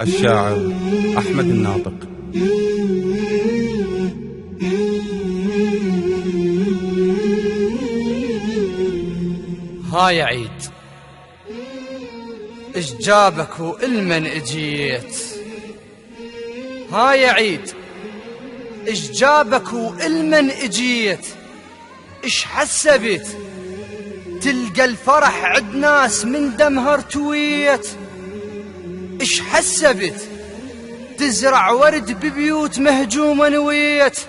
الشاعر أحمد الناطق. ها يا عيد اش جابك والمن اجيت؟ ها يا عيد اش جابك والمن اجيت؟ اش حسبت تلقى الفرح عد ناس من دمها ارتويت؟ اش حسبت تزرع ورد ببيوت مهجومة نويت؟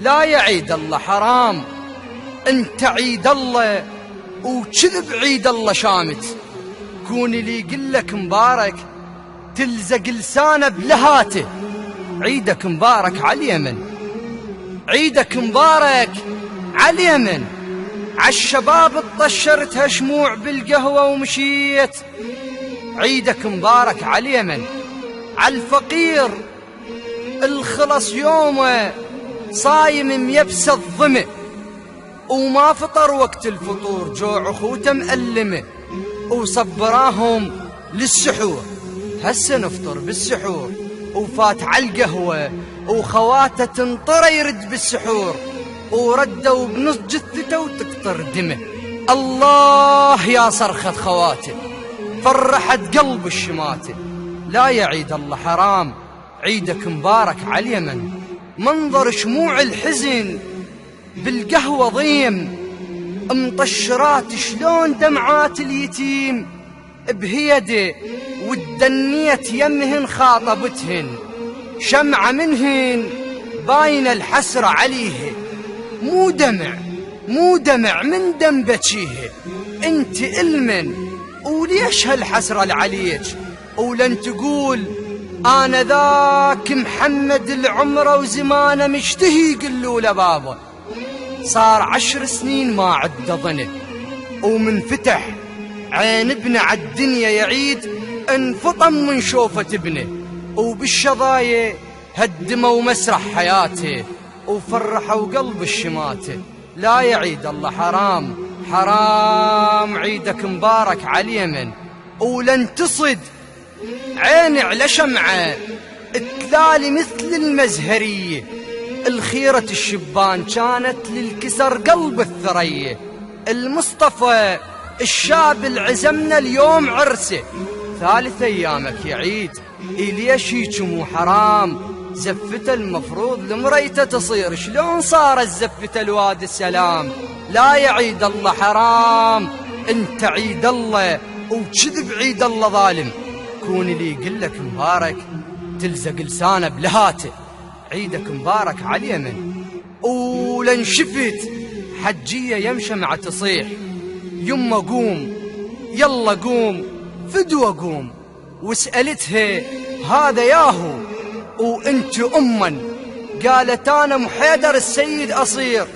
لا يا عيد الله حرام، انت عيد الله وكذب عيد الله شامت. كون اللي يقلك مبارك تلزق لسانه بلهاته. عيدك مبارك على اليمن، عيدك مبارك على اليمن. عالشباب طشرتها شموع بالقهوة ومشيت. عيدك مبارك على اليمن. عالفقير الخلص يومه صايم ميبس الظمئ وما فطر وقت الفطور، جوع اخوته مألمه وصبراهم للسحور. هسه نفطر بالسحور وفات عالقهوة وخواته تنطره يرد بالسحور، وردوا بنص جثته وتقطر دمه. الله يا صرخة خواته فرحت قلب الشماته. لا يا عيد الله حرام، عيدك مبارك على اليمن. منظر شموع الحزن بالقهوة ضيم، مطشرات شلون دمعات اليتيم بهيده، والدنيت يمهن خاطبتهن شمعة منهن باين الحسرة عليه. مو دمع من دم بتشيه. انت المن وليش هالحسرة لعليك؟ ولن تقول انا ذاك محمد العمره وزمانه مشتهي يقلوا لبابه. صار 10 سنين ما عد ظنه، ومن فتح عين ابنه عالدنيا يعيد انفطم من شوفة ابنه، وبالشظايا هدموا مسرح حياته وفرحوا قلب الشماته. لا يا عيد الله حرام، حرام عيدك مبارك على اليمن. ولن تصد عيني على شمعة تلالي مثل المزهرية. الخيرة الشبان كانت للكسر قلب الثرية. المصطفى الشاب العزمنا اليوم عرسه، 3 أيامك يا عيد إليش هيك مو حرام؟ زفته المفروض لمريته تصير، شلون صارت زفته الواد السلام؟ لا يا عيد الله حرام، انت عيد الله وكذب عيد الله ظالم. كون اللي يقلك مبارك تلزق لسانه بلهاته. عيدك مبارك على اليمن. ولن شفت حجية يمشى مع تصيح، يما قوم يلا قوم فدوة قوم، وسألتها هذا ياهو وانت أمن؟ قالت انا محيدر السيد أصير.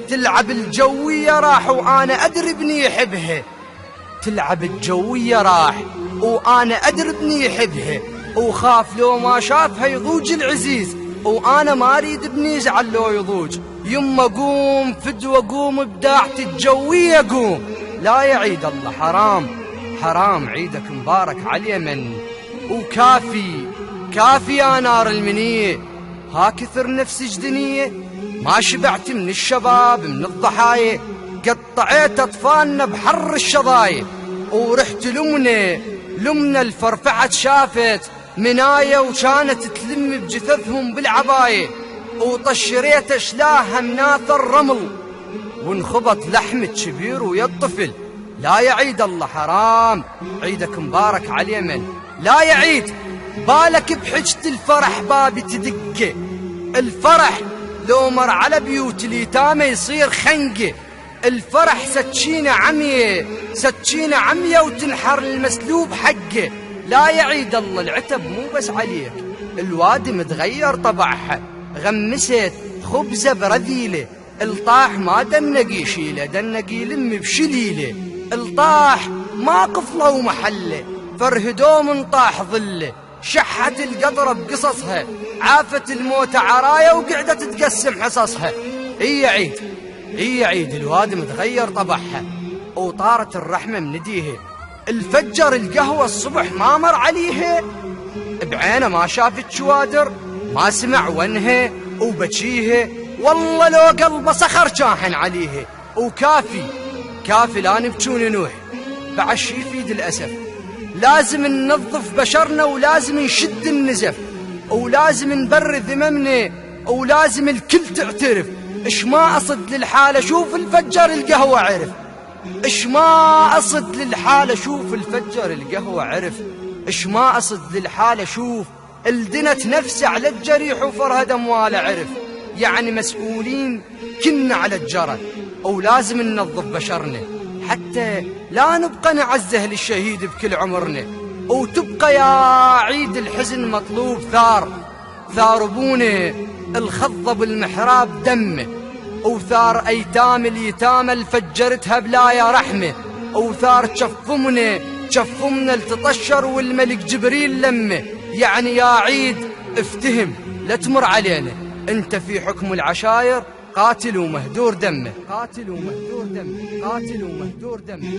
تلعب الجوية راح وانا ادري ابني يحبها. تلعب الجوية راح وانا ادري ابني يحبها، وخاف لو ما شافها يضوج العزيز، وانا ما اريد ابني يزعل لو يضوج. يما قوم فدوة قوم بداعة الجوية قوم. لا يا عيد الله حرام، حرام عيدك مبارك على اليمن. كافي يا نار المنية، ها كثر نفس جدنية. ما شبعت من الشباب من الضحايا، قطعيت اطفالنا بحر الشظايا. ورحت لمنا الفرفعة شافت مناية وكانت تلم بجثثهم بالعباية، وطشريت اشلاها مناث الرمل وانخبط لحم كبير ويا الطفل. لا يا عيد الله حرام، عيدك مبارك على اليمن. لا يا عيد بالك بحجة الفرح بابي تدقه. الفرح لو مر على بيوت اليتامى يصير خنقه. الفرح سكينة عمية وتنحر المسلوب حقه. لا يا عيد الله العتب مو بس عليك، الواد متغير طبعها. غمست خبزة برذيلة، الطاح ما دنقي يشيله، دنقي يلم بشليله. الطاح ما قفله ومحله، فرهدوم انطاح ظله. شحت القطرة بقصصها، عافت الموت عرايا وقعدت تقسم حصصها. هي عيد الواد متغير طبعها، وطارت الرحمة من يديها. الفجر القهوة الصبح ما مر عليها، بعينه ما شافت شوادر، ما سمع ونها وبكيها، والله لو قلبه صخر شاحن عليها. وكافي لا نبكون نوح، بعد شي يفيد الأسف. لازم ننظف بشرنا، ولازم نشد النزف، ولازم نبر ذممنا، ولازم الكل تعترف. اش ما أصد للحالة شوف الفجر القهوة عرف، اش ما أصد للحالة شوف الفجر القهوة عرف، اش ما أصد للحالة شوف الدنت نفسه على الجريح وفرهد أمواله عرف. يعني مسؤولين كنا على الجرى، ولازم ننظف بشرنا حتى لا نبقى نعزه للشهيد بكل عمرنا. وتبقى يا عيد الحزن مطلوب ثار ابونا الخضة بالمحراب دمه، وثار ايتام اليتامى الفجرتها بلايا رحمه، وثار شفمنا التطشر والملك جبريل لمه. يعني يا عيد افتهم لا تمر علينا، انت في حكم العشاير قاتل ومهدور دمه، قاتل ومهدور دمه، قاتل ومهدور دمه.